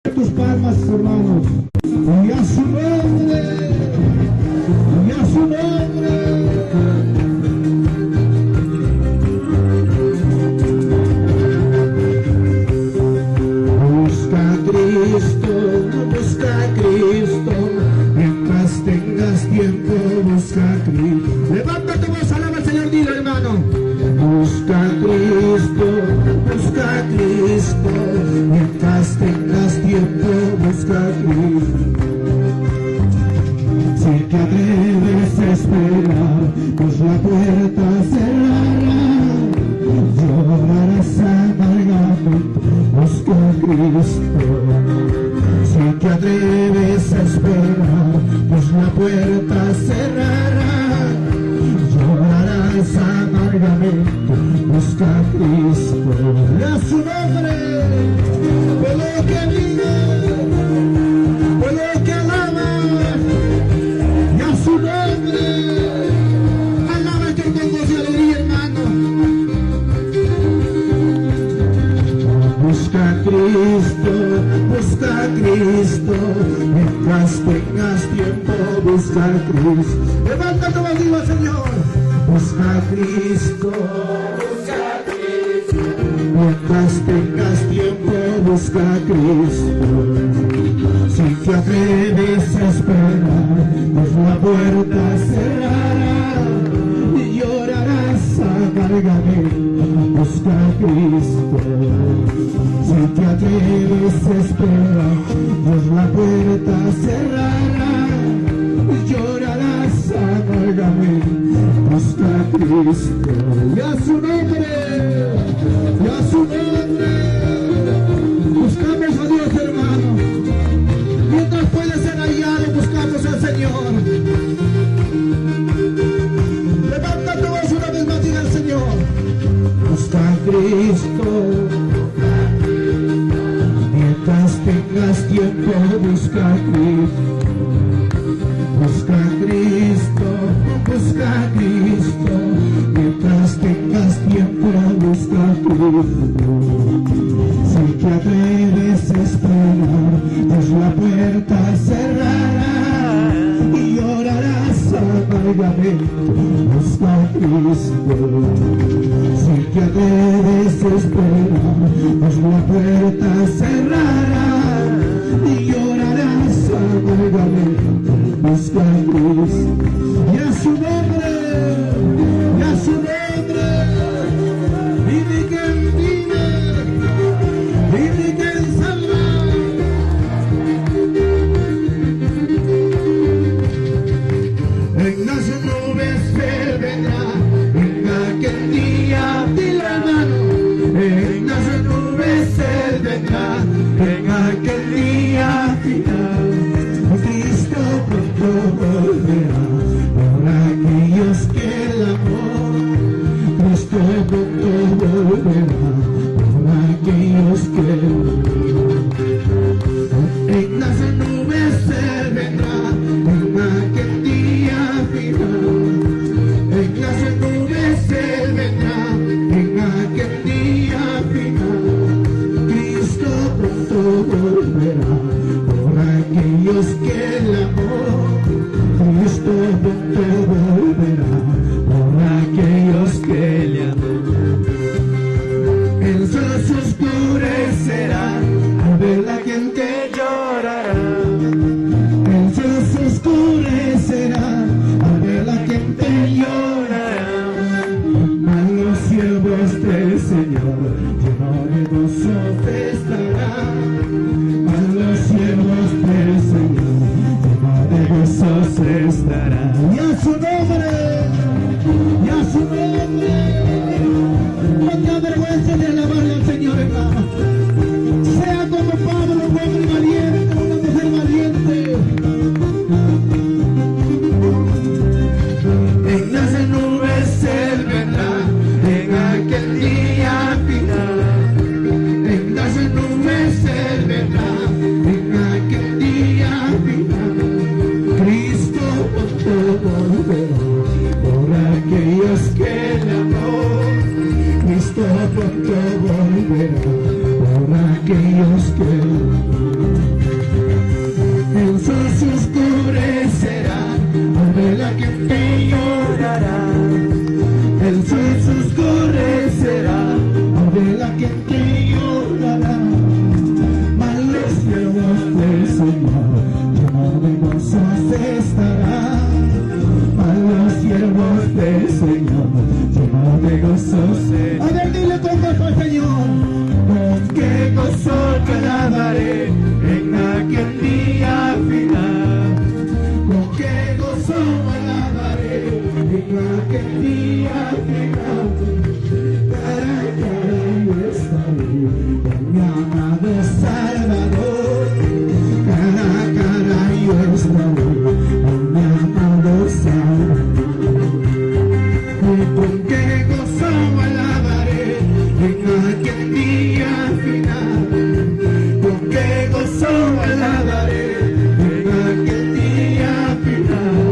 tus palmas, hermanos, y a su nombre, y a su nombre. Busca a Cristo, mientras tengas tiempo, busca a Cristo. Levanta tu voz, alaba al Señor, dile, hermano. Busca a Cristo, mientras tengas tiempo, busca a Cristo. Si te atreves a esperar, pues la puerta cerrará, llorarás amargamente, busca a Cristo. Si te atreves a esperar, pues la puerta cerrará, llorarás amargamente, busca a Cristo. Y a su nombre, por lo que vive, por lo que alaba, y a su nombre, alaba el que con gozo y alegría, hermano. Busca a Cristo, mientras tengas tiempo, busca a Cristo. Levanta tu voz, diva, Señor. Busca a Cristo, mientras tengas tiempo, busca a Cristo. Si te atreves a esperar, pues la puerta cerrará y llorarás amargamente, busca a Cristo. Si te atreves a esperar, pues la puerta cerrará y llorarás amargamente, busca a Cristo. Y a su nombre, y a su nombre, buscamos a Dios, hermano. Mientras puede ser hallado, buscamos al Señor. Levanta tu voz una vez más, diga al Señor. Busca a Cristo, mientras tengas tiempo, busca a Cristo. Busca a Cristo, mientras tengas tiempo, busca a Cristo. Si te atreves a esperar, pues la puerta cerrará y llorarás amargamente, busca a Cristo. Si te atreves a esperar, pues la puerta cerrará y llorarás amargamente, busca a Cristo. Y a su nombre, y a su nombre, vive quien vive, vive quien salva. En las nubes Él vendrá, en aquel día, dile, hermano. En las nubes Él vendrá, en aquel día final. Cristo pronto volverá, por aquellos que el amor. Cristo pronto volverá, por aquellos que el amor. En las nubes Él vendrá, en aquel día final. En las nubes Él vendrá, en aquel día final. Cristo pronto volverá, por aquellos que el amor. Cristo pronto volverá, por aquellos que le amó. El sol se oscurecerá, al ver la gente llorará. El sol se oscurecerá, al ver la gente llorará. A los siervos del Señor lleno de gozo estará. A los siervos alabaré en aquel día final.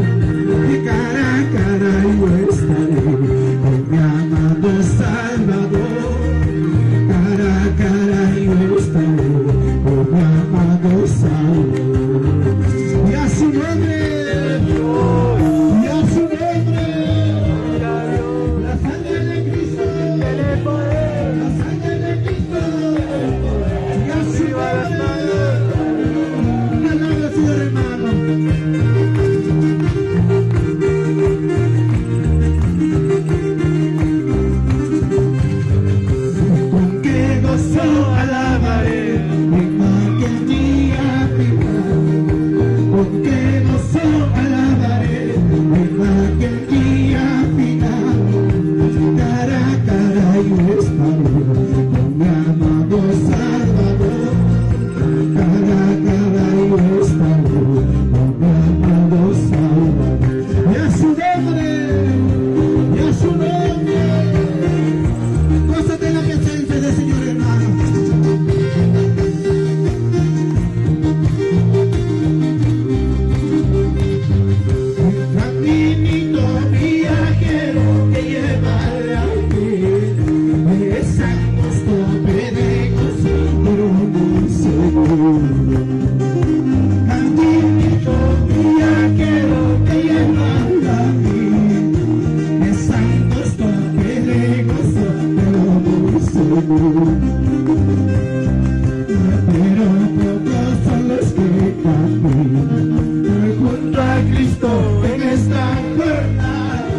Y cara a cara yo estaré con mi amado Salvador. Cara a cara yo estaré con mi amado Salvador. Y a su nombre, y a su nombre, la sangre de Cristo, la sangre de Cristo, y a su nombre, una palabra, Señor hermano. Con qué gozo alabaré en aquel día final. Con qué gozo alabaré en aquel día final. Cara a cara yo estaré con mi amado Salvador. Cara a cara yo estaré con mi amado Salvador. Y a su nombre, y a su nombre. Gózate en la presencia del Señor, hermano. Caminito viajero que lleva la fe, es angosto, pedregoso, pero muy seguro. Caminito viajero que lleva la fe, es angosto, pedregoso, pero muy seguro. Pero pocos son los que caminan junto a Cristo en esta jornada.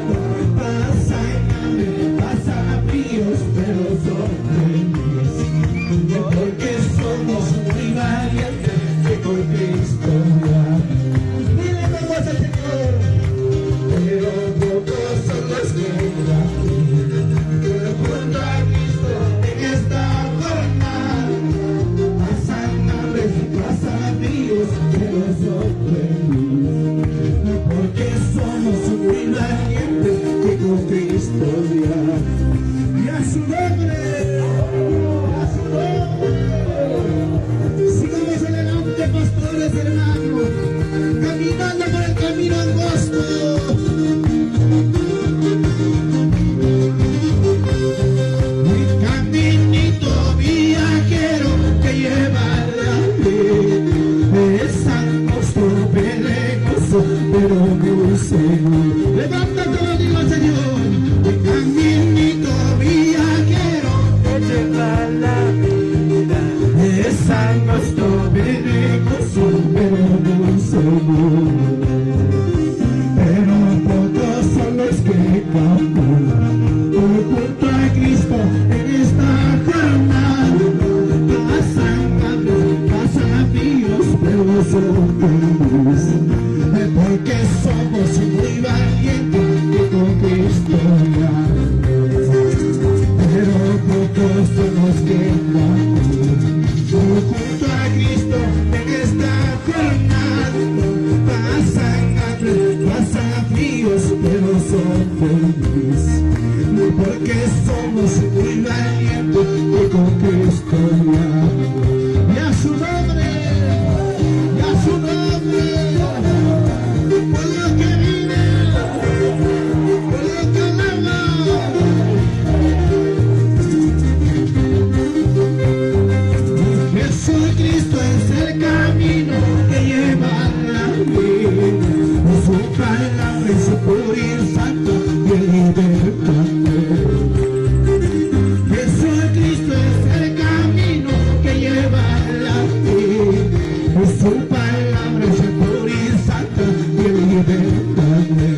Pasan hambre, pasan fríos, pero son felices, porque somos muy valientes que con Cristo ya. Dile cómo es el Señor. Pero pocos son los que caminan junto a Cristo en esta jornada. Pasan hambre, pasan fríos, pero son felices, porque somos muy valientes que con Cristo ya. Y a su nombre, y a su nombre. Sigamos adelante, pastores hermanos, caminando por el camino angosto. Mi caminito viajero que lleva la fe, es angosto, peligroso, pero muy seguro. Levántate, lo digo al Señor. Mi caminito viajero que lleva la vida, es angosto, peligroso, pero muy seguro. Pero pocos son los que caminan junto a Cristo en esta jornada. Pasan hambre, pasan fríos, pero son felices, porque somos muy valientes que con Cristo ya. Pero pocos son los que caminan junto a Cristo en esta jornada. Pasan hambre, pasan fríos, pero son felices, porque somos muy valientes que con Cristo ya. Y a su nombre, y a su nombre, por lo que vive, por lo que alaba. Jesucristo es el camino que lleva la vida. Su palabra es puro y santo y el libertador. Jesucristo es el camino que lleva la vida. Su palabra es puro y santo y el libertador.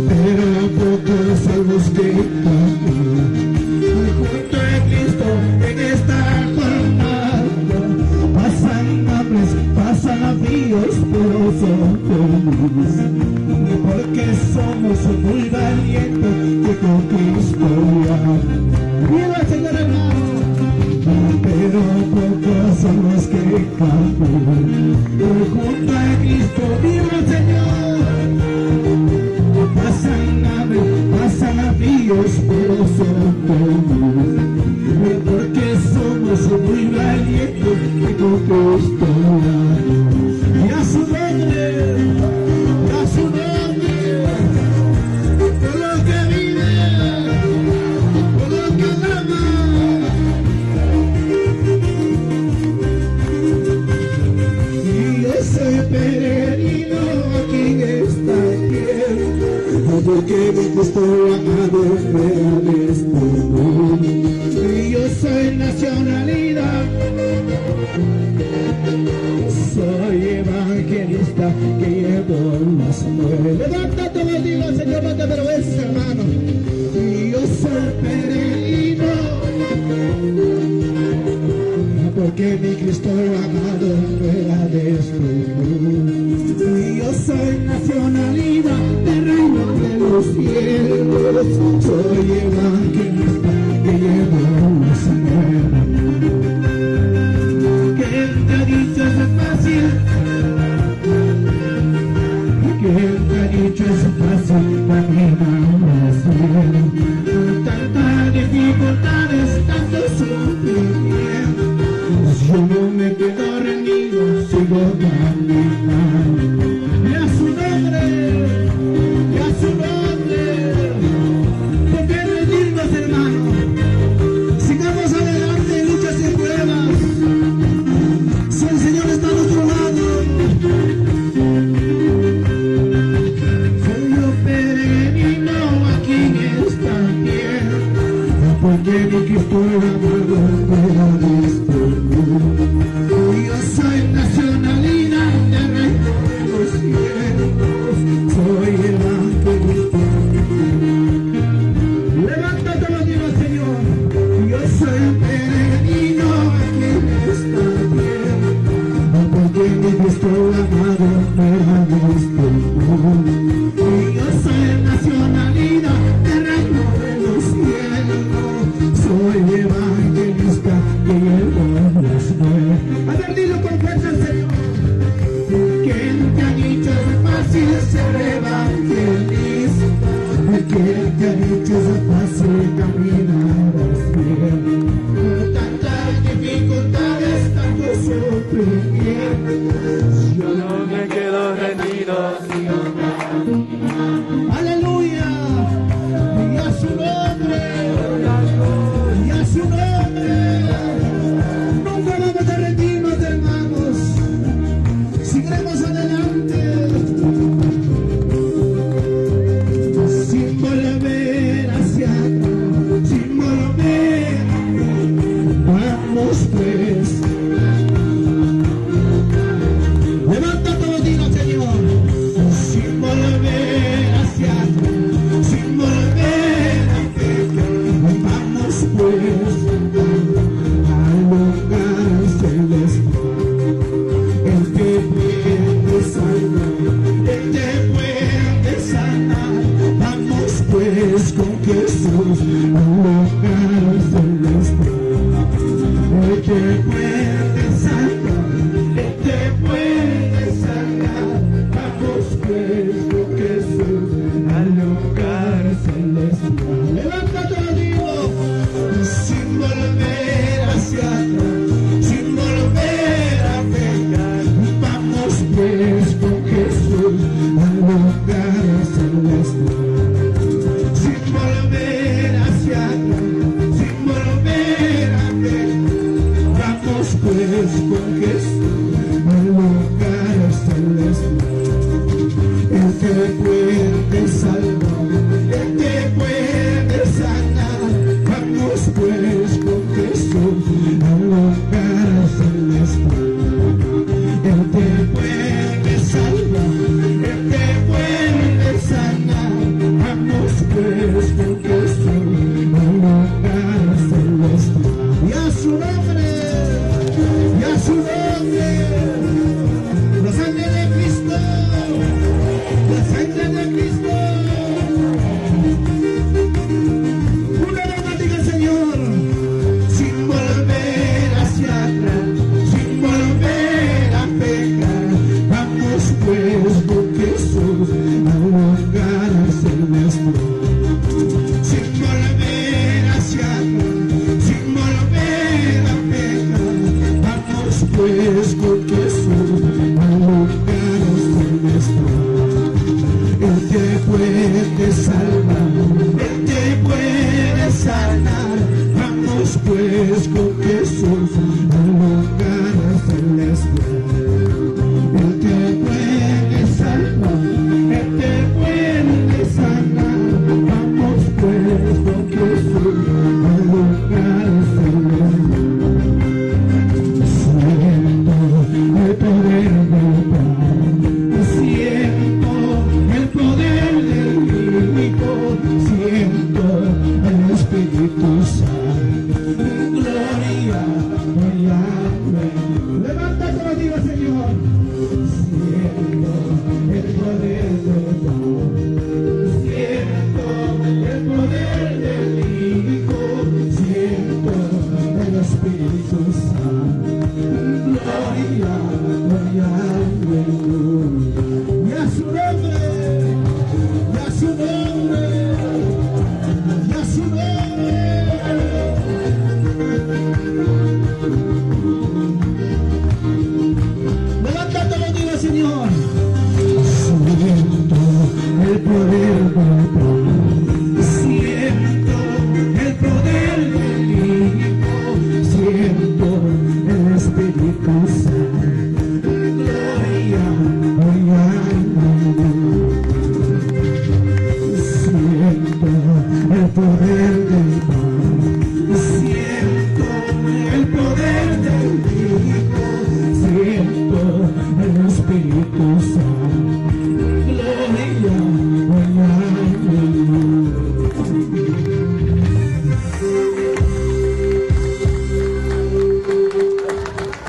Pero pocos son los que caminan junto a Cristo en esta jornada. Pasan hambres, pasan fríos, pero son felices, porque somos muy valientes que con Cristo ya. ¡Viva el Señor, hermano! Pero pocos son los que caminan junto a Cristo. ¡Viva el Señor! Pasan hambre, pasan fríos, pero son felices, porque somos muy valientes que con Cristo y a su nombre, por lo que vive, por lo que ama. Y yo soy peregrino aquí en esta tierra, porque mi Cristo amado fuera de este mundo. Y yo soy nacionalidad, soy evangelista que llevo las nueve. Levántate, bendiga al Señor, no te avergüences, hermano. Y yo soy peregrino, porque mi Cristo amado fuera de este mundo. Y yo soy nacionalidad del reino de los cielos, soy evangelista que llevo las nueve. ¿Quién te ha dicho eso es fácil? ¿Quién te ha dicho eso es fácil? Caminar al cielo. Tantas dificultades, tantos sufrimientos. Yo no me quedo rendido, sigo caminando. Y a su nombre, y a su nombre. ¿Por qué rendirnos, hermano? Sigamos adelante en luchas y pruebas. Si el Señor está a nuestro lado. Soy yo peregrino aquí en esta tierra, porque mi Cristo amado fuera de este mundo. Y yo soy nacionalidad del reino de los cielos, soy evangelista. Levántate, bendiga al Señor. Yo soy peregrino aquí en esta tierra, porque mi Cristo amado fuera de este mundo. Y yo soy nacionalidad del reino de los cielos, soy evangelista que llevo las nueve. A ver, dilo con fuerza al Señor. ¿Quién te ha dicho es fácil ser evangelista? ¿Quién te ha dicho es fácil caminar al cielo? Tantas dificultades, tantos sufrimientos. Yo no me quedo rendido, sigo caminando. Aleluya. Y a su nombre. Y a su nombre. Nunca vamos a rendirnos, hermanos. Seguiremos adelante. Sin volver hacia atrás, sin volver. Vamos pues. Levántate, bendiga al Señor. Sin volver hacia atrás, sin volver a pecar. Vamos pues al lugar celestial. El que puede sanar, el que puede sanar. Vamos pues con Jesús al lugar celestial. El que puede sanar, el que puede sanar. Vamos pues con Jesús al lugar celestial. Levántate, digo, sin volver hacia atrás, sin volver a pecar. Vamos pues con Jesús al lugar celestial. Sin volver hacia atrás, sin volver a pecar. Vamos pues con Jesús al lugar celestial. El que puede salvar, el que puede sanar. Vamos pues con Jesús al lugar celestial. El que puede salvar, el que puede sanar. Vamos pues con Jesús al lugar celestial. Y a su nombre, y a su nombre. La sangre de Cristo, la sangre de Cristo. Una vez más diga el Señor, sin volver hacia atrás, sin volver a pecar. Vamos pues con Jesús al lugar celestial. Sin volver hacia atrás, sin volver a pecar. Vamos pues con Jesús a lugares celestiales. Él te puede salvar, Él te puede sanar. Vamos pues con Jesús a lugares celestiales. Él te puede salvar, Él te puede sanar. Vamos pues con Jesús a lugares celestiales. Siento el poder del Padre, siento el poder del Hijo, siento el Espíritu Santo. Gloria, gloria, gloria. Levántate, lo diga, Señor. Siento el poder del Padre, siento el poder del Hijo, siento el Espíritu Santo. Gloria, gloria, gloria. Y a su nombre, y a su nombre, y a su nombre. Levántate, lo digo, Señor. Siento el poder del Padre, siento el poder del Hijo, siento el Espíritu Santo. Gloria, gloria, gloria. Siento el poder del Padre, siento el poder del Hijo, siento el Espíritu Santo. Gloria, gloria, gloria.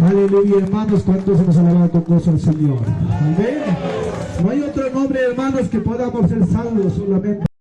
Aleluya, hermanos, ¿cuántos hemos alabado con gozo al Señor? Amén. No hay otro nombre, hermanos, que podamos ser salvos solamente.